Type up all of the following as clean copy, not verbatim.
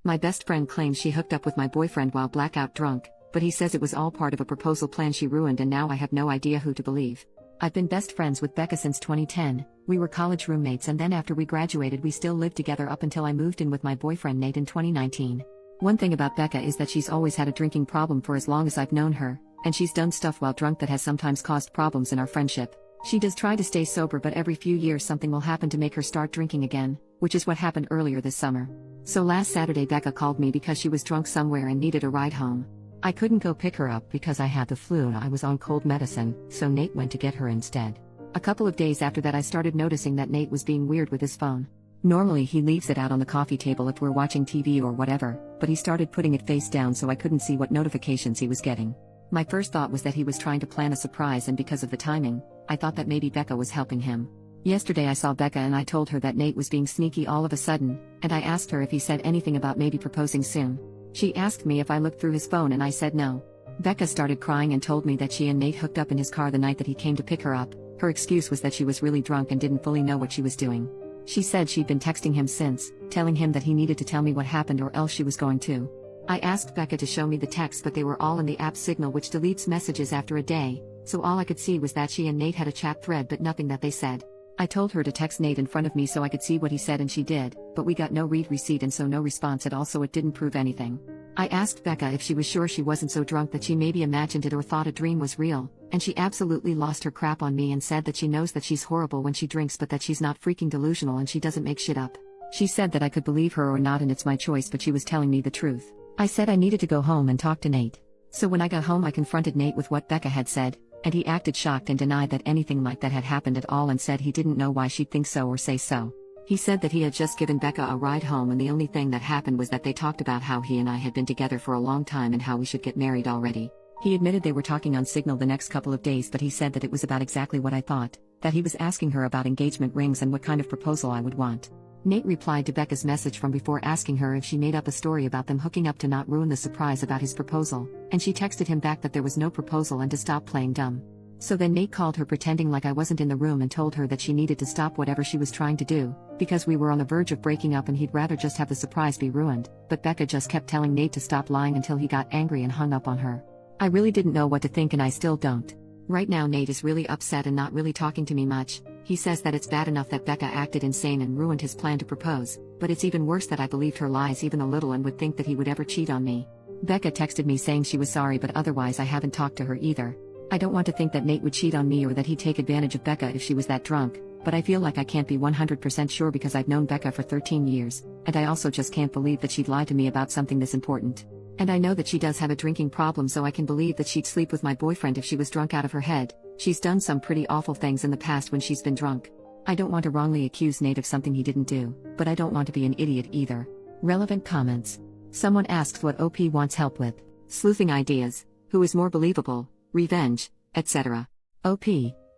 My best friend claims she hooked up with my boyfriend while blackout drunk, but he says it was all part of a proposal plan she ruined and now I have no idea who to believe. I've been best friends with Becca since 2010, we were college roommates and then after we graduated we still lived together up until I moved in with my boyfriend Nate in 2019. One thing about Becca is that she's always had a drinking problem for as long as I've known her, and she's done stuff while drunk that has sometimes caused problems in our friendship. She does try to stay sober but every few years something will happen to make her start drinking again, which is what happened earlier this summer. So last Saturday Becca called me because she was drunk somewhere and needed a ride home. I couldn't go pick her up because I had the flu and I was on cold medicine, so Nate went to get her instead. A couple of days after that I started noticing that Nate was being weird with his phone. Normally he leaves it out on the coffee table if we're watching TV or whatever, but he started putting it face down so I couldn't see what notifications he was getting. My first thought was that he was trying to plan a surprise and because of the timing, I thought that maybe Becca was helping him. Yesterday I saw Becca and I told her that Nate was being sneaky all of a sudden, and I asked her if he said anything about maybe proposing soon. She asked me if I looked through his phone and I said no. Becca started crying and told me that she and Nate hooked up in his car the night that he came to pick her up. Her excuse was that she was really drunk and didn't fully know what she was doing. She said she'd been texting him since, telling him that he needed to tell me what happened or else she was going to. I asked Becca to show me the texts but they were all in the app Signal which deletes messages after a day, so all I could see was that she and Nate had a chat thread but nothing that they said. I told her to text Nate in front of me so I could see what he said and she did, but we got no read receipt and so no response at all so it didn't prove anything. I asked Becca if she was sure she wasn't so drunk that she maybe imagined it or thought a dream was real, and she absolutely lost her crap on me and said that she knows that she's horrible when she drinks but that she's not freaking delusional and she doesn't make shit up. She said that I could believe her or not and it's my choice but she was telling me the truth. I said I needed to go home and talk to Nate. So when I got home I confronted Nate with what Becca had said, and he acted shocked and denied that anything like that had happened at all and said he didn't know why she'd think so or say so. He said that he had just given Becca a ride home and the only thing that happened was that they talked about how he and I had been together for a long time and how we should get married already. He admitted they were talking on Signal the next couple of days but he said that it was about exactly what I thought, that he was asking her about engagement rings and what kind of proposal I would want. Nate replied to Becca's message from before asking her if she made up a story about them hooking up to not ruin the surprise about his proposal, and she texted him back that there was no proposal and to stop playing dumb. So then Nate called her pretending like I wasn't in the room and told her that she needed to stop whatever she was trying to do, because we were on the verge of breaking up and he'd rather just have the surprise be ruined, but Becca just kept telling Nate to stop lying until he got angry and hung up on her. I really didn't know what to think and I still don't. Right now Nate is really upset and not really talking to me much. He says that it's bad enough that Becca acted insane and ruined his plan to propose, but it's even worse that I believed her lies even a little and would think that he would ever cheat on me. Becca texted me saying she was sorry but otherwise I haven't talked to her either. I don't want to think that Nate would cheat on me or that he'd take advantage of Becca if she was that drunk, but I feel like I can't be 100% sure because I've known Becca for 13 years, and I also just can't believe that she'd lie to me about something this important. And I know that she does have a drinking problem so I can believe that she'd sleep with my boyfriend if she was drunk out of her head. She's done some pretty awful things in the past when she's been drunk. I don't want to wrongly accuse Nate of something he didn't do, but I don't want to be an idiot either. Relevant comments. Someone asks what OP wants help with. Sleuthing ideas. Who is more believable? Revenge, etc. OP.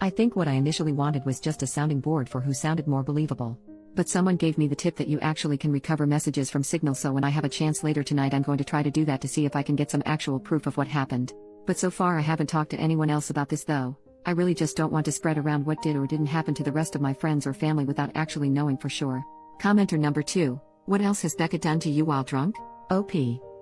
I think what I initially wanted was just a sounding board for who sounded more believable. But someone gave me the tip that you actually can recover messages from Signal, so when I have a chance later tonight I'm going to try to do that to see if I can get some actual proof of what happened. But so far I haven't talked to anyone else about this though. I really just don't want to spread around what did or didn't happen to the rest of my friends or family without actually knowing for sure. Commenter number 2. What else has Becca done to you while drunk? OP.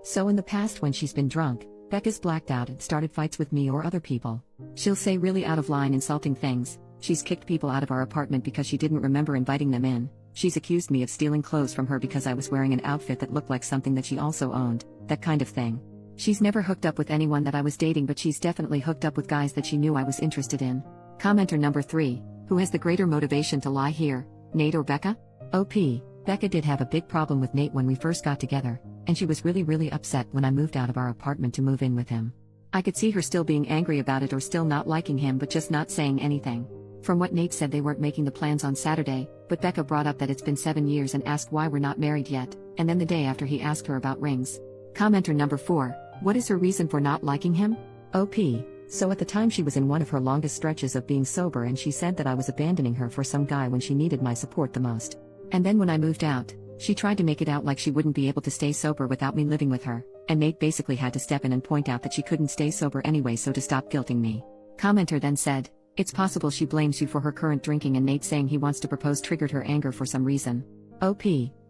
So in the past when she's been drunk, Becca's blacked out and started fights with me or other people. She'll say really out of line insulting things. She's kicked people out of our apartment because she didn't remember inviting them in. She's accused me of stealing clothes from her because I was wearing an outfit that looked like something that she also owned, that kind of thing. She's never hooked up with anyone that I was dating but she's definitely hooked up with guys that she knew I was interested in. Commenter number 3. Who has the greater motivation to lie here, Nate or Becca? OP. Becca did have a big problem with Nate when we first got together, and she was really upset when I moved out of our apartment to move in with him. I could see her still being angry about it or still not liking him but just not saying anything. From what Nate said they weren't making the plans on Saturday, but Becca brought up that it's been 7 years and asked why we're not married yet, and then the day after he asked her about rings. Commenter number 4. What is her reason for not liking him? OP. So at the time she was in one of her longest stretches of being sober and she said that I was abandoning her for some guy when she needed my support the most. And then when I moved out, she tried to make it out like she wouldn't be able to stay sober without me living with her, and Nate basically had to step in and point out that she couldn't stay sober anyway so to stop guilting me. Commenter then said, it's possible she blames you for her current drinking and Nate saying he wants to propose triggered her anger for some reason. OP.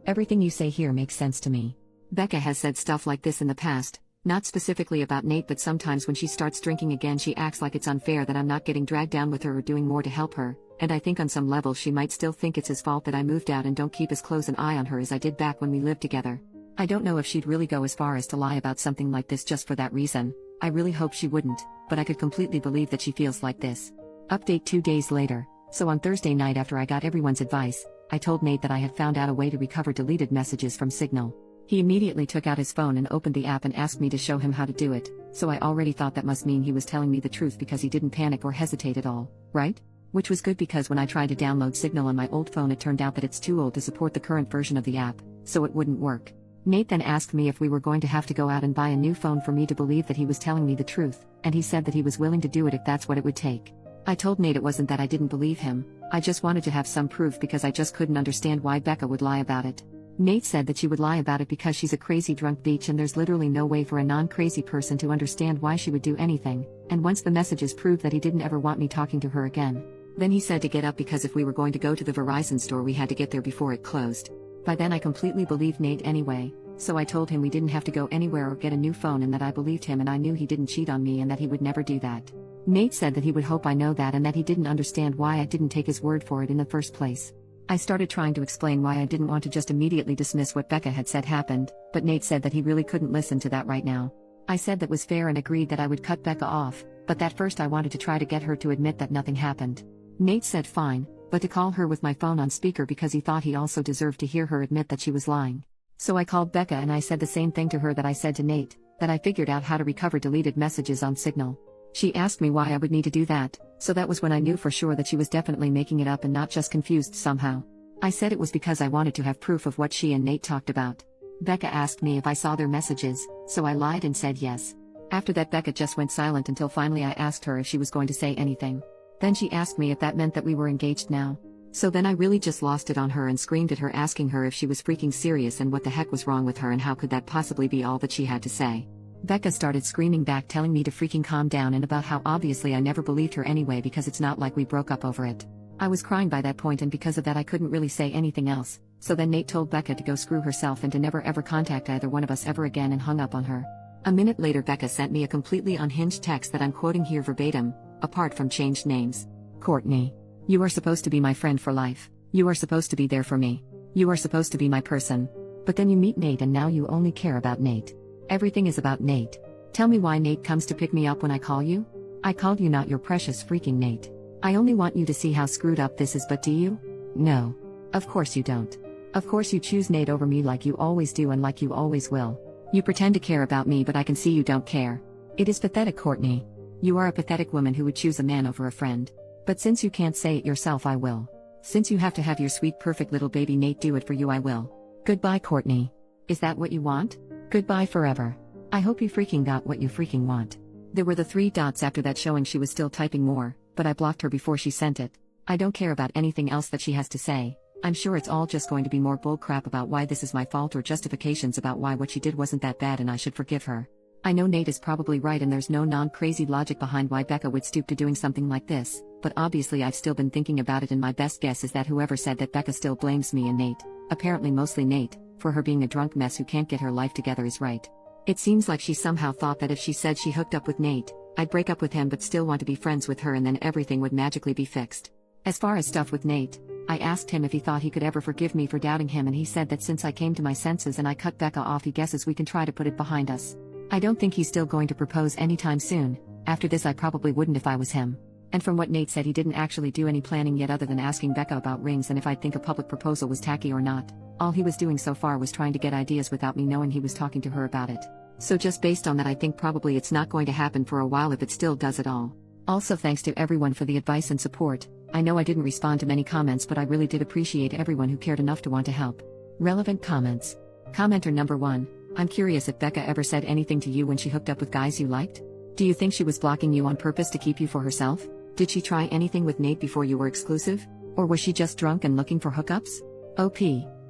Everything you say here makes sense to me. Becca has said stuff like this in the past, not specifically about Nate, but sometimes when she starts drinking again she acts like it's unfair that I'm not getting dragged down with her or doing more to help her, and I think on some level she might still think it's his fault that I moved out and don't keep as close an eye on her as I did back when we lived together. I don't know if she'd really go as far as to lie about something like this just for that reason. I really hope she wouldn't, but I could completely believe that she feels like this. Update 2 days later. So on Thursday night, after I got everyone's advice, I told Nate that I had found out a way to recover deleted messages from Signal. He immediately took out his phone and opened the app and asked me to show him how to do it, so I already thought that must mean he was telling me the truth because he didn't panic or hesitate at all, right? Which was good because when I tried to download Signal on my old phone it turned out that it's too old to support the current version of the app, so it wouldn't work. Nate then asked me if we were going to have to go out and buy a new phone for me to believe that he was telling me the truth, and he said that he was willing to do it if that's what it would take. I told Nate it wasn't that I didn't believe him, I just wanted to have some proof because I just couldn't understand why Becca would lie about it. Nate said that she would lie about it because she's a crazy drunk bitch and there's literally no way for a non-crazy person to understand why she would do anything, and once the messages proved that he didn't ever want me talking to her again. Then he said to get up because if we were going to go to the Verizon store we had to get there before it closed. By then I completely believed Nate anyway, so I told him we didn't have to go anywhere or get a new phone and that I believed him and I knew he didn't cheat on me and that he would never do that. Nate said that he would hope I know that and that he didn't understand why I didn't take his word for it in the first place. I started trying to explain why I didn't want to just immediately dismiss what Becca had said happened, but Nate said that he really couldn't listen to that right now. I said that was fair and agreed that I would cut Becca off, but that first I wanted to try to get her to admit that nothing happened. Nate said fine, but to call her with my phone on speaker because he thought he also deserved to hear her admit that she was lying. So I called Becca and I said the same thing to her that I said to Nate, that I figured out how to recover deleted messages on Signal. She asked me why I would need to do that, so that was when I knew for sure that she was definitely making it up and not just confused somehow. I said it was because I wanted to have proof of what she and Nate talked about. Becca asked me if I saw their messages, so I lied and said yes. After that Becca just went silent until finally I asked her if she was going to say anything. Then she asked me if that meant that we were engaged now. So then I really just lost it on her and screamed at her asking her if she was freaking serious and what the heck was wrong with her and how could that possibly be all that she had to say. Becca started screaming back telling me to freaking calm down and about how obviously I never believed her anyway because it's not like we broke up over it. I was crying by that point and because of that I couldn't really say anything else, so then Nate told Becca to go screw herself and to never ever contact either one of us ever again and hung up on her. A minute later Becca sent me a completely unhinged text that I'm quoting here verbatim, apart from changed names. Courtney. You are supposed to be my friend for life. You are supposed to be there for me. You are supposed to be my person. But then you meet Nate and now you only care about Nate. Everything is about Nate. Tell me why Nate comes to pick me up when I call you? I called you not your precious freaking Nate. I only want you to see how screwed up this is, but do you? No. Of course you don't. Of course you choose Nate over me like you always do and like you always will. You pretend to care about me but I can see you don't care. It is pathetic, Courtney. You are a pathetic woman who would choose a man over a friend. But since you can't say it yourself I will. Since you have to have your sweet perfect little baby Nate do it for you I will. Goodbye, Courtney. Is that what you want? Goodbye forever. I hope you freaking got what you freaking want. There were the 3 dots after that showing she was still typing more, but I blocked her before she sent it. I don't care about anything else that she has to say. I'm sure it's all just going to be more bullcrap about why this is my fault or justifications about why what she did wasn't that bad and I should forgive her. I know Nate is probably right and there's no non-crazy logic behind why Becca would stoop to doing something like this, but obviously I've still been thinking about it and my best guess is that whoever said that Becca still blames me and Nate, apparently mostly Nate, for her being a drunk mess who can't get her life together is right. It seems like she somehow thought that if she said she hooked up with Nate, I'd break up with him but still want to be friends with her and then everything would magically be fixed. As far as stuff with Nate, I asked him if he thought he could ever forgive me for doubting him and he said that since I came to my senses and I cut Becca off he guesses we can try to put it behind us. I don't think he's still going to propose anytime soon. After this I probably wouldn't if I was him. And from what Nate said he didn't actually do any planning yet other than asking Becca about rings and if I'd think a public proposal was tacky or not. All he was doing so far was trying to get ideas without me knowing he was talking to her about it. So just based on that I think probably it's not going to happen for a while if it still does at all. Also thanks to everyone for the advice and support. I know I didn't respond to many comments but I really did appreciate everyone who cared enough to want to help. Relevant comments. Commenter number 1. I'm curious if Becca ever said anything to you when she hooked up with guys you liked? Do you think she was blocking you on purpose to keep you for herself? Did she try anything with Nate before you were exclusive? Or was she just drunk and looking for hookups? OP.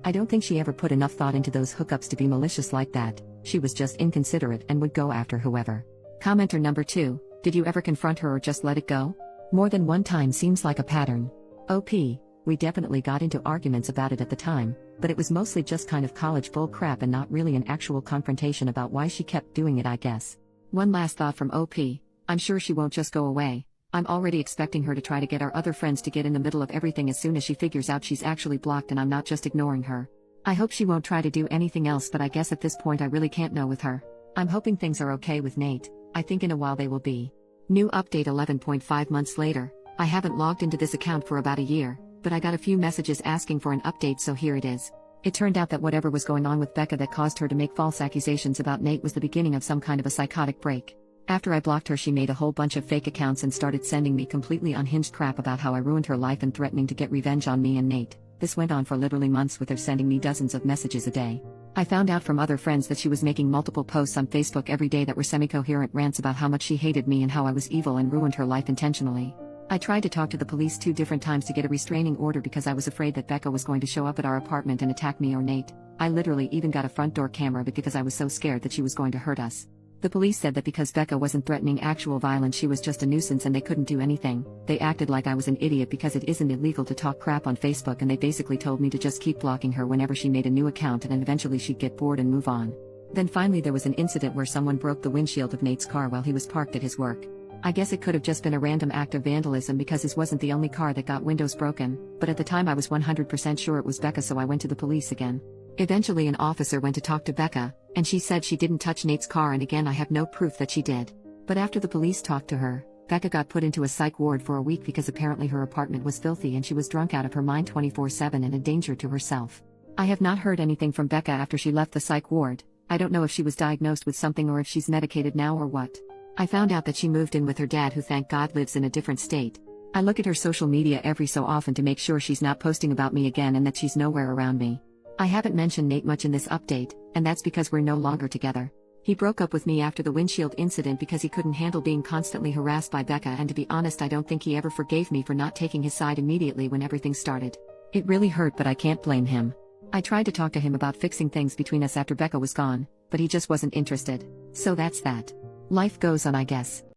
I don't think she ever put enough thought into those hookups to be malicious like that. She was just inconsiderate and would go after whoever. Commenter number 2. Did you ever confront her or just let it go? More than one time seems like a pattern. OP. We definitely got into arguments about it at the time, but it was mostly just kind of college bull crap and not really an actual confrontation about why she kept doing it, I guess. One last thought from OP. I'm sure she won't just go away. I'm already expecting her to try to get our other friends to get in the middle of everything as soon as she figures out she's actually blocked and I'm not just ignoring her. I hope she won't try to do anything else, but I guess at this point I really can't know with her. I'm hoping things are okay with Nate. I think in a while they will be. New update 11.5 months later. I haven't logged into this account for about a year, but I got a few messages asking for an update, so here it is. It turned out that whatever was going on with Becca that caused her to make false accusations about Nate was the beginning of some kind of a psychotic break. After I blocked her, she made a whole bunch of fake accounts and started sending me completely unhinged crap about how I ruined her life and threatening to get revenge on me and Nate. This went on for literally months, with her sending me dozens of messages a day. I found out from other friends that she was making multiple posts on Facebook every day that were semi-coherent rants about how much she hated me and how I was evil and ruined her life intentionally. I tried to talk to the police 2 different times to get a restraining order because I was afraid that Becca was going to show up at our apartment and attack me or Nate. I literally even got a front door camera because I was so scared that she was going to hurt us. The police said that because Becca wasn't threatening actual violence, she was just a nuisance and they couldn't do anything. They acted like I was an idiot because it isn't illegal to talk crap on Facebook, and they basically told me to just keep blocking her whenever she made a new account and eventually she'd get bored and move on. Then finally there was an incident where someone broke the windshield of Nate's car while he was parked at his work. I guess it could have just been a random act of vandalism because his wasn't the only car that got windows broken, but at the time I was 100% sure it was Becca, so I went to the police again. Eventually an officer went to talk to Becca, and she said she didn't touch Nate's car, and again I have no proof that she did. But after the police talked to her, Becca got put into a psych ward for a week because apparently her apartment was filthy and she was drunk out of her mind 24/7 and a danger to herself. I have not heard anything from Becca after she left the psych ward. I don't know if she was diagnosed with something or if she's medicated now or what. I found out that she moved in with her dad, who thank God lives in a different state. I look at her social media every so often to make sure she's not posting about me again and that she's nowhere around me. I haven't mentioned Nate much in this update, and that's because we're no longer together. He broke up with me after the windshield incident because he couldn't handle being constantly harassed by Becca, and to be honest I don't think he ever forgave me for not taking his side immediately when everything started. It really hurt, but I can't blame him. I tried to talk to him about fixing things between us after Becca was gone, but he just wasn't interested. So that's that. Life goes on, I guess.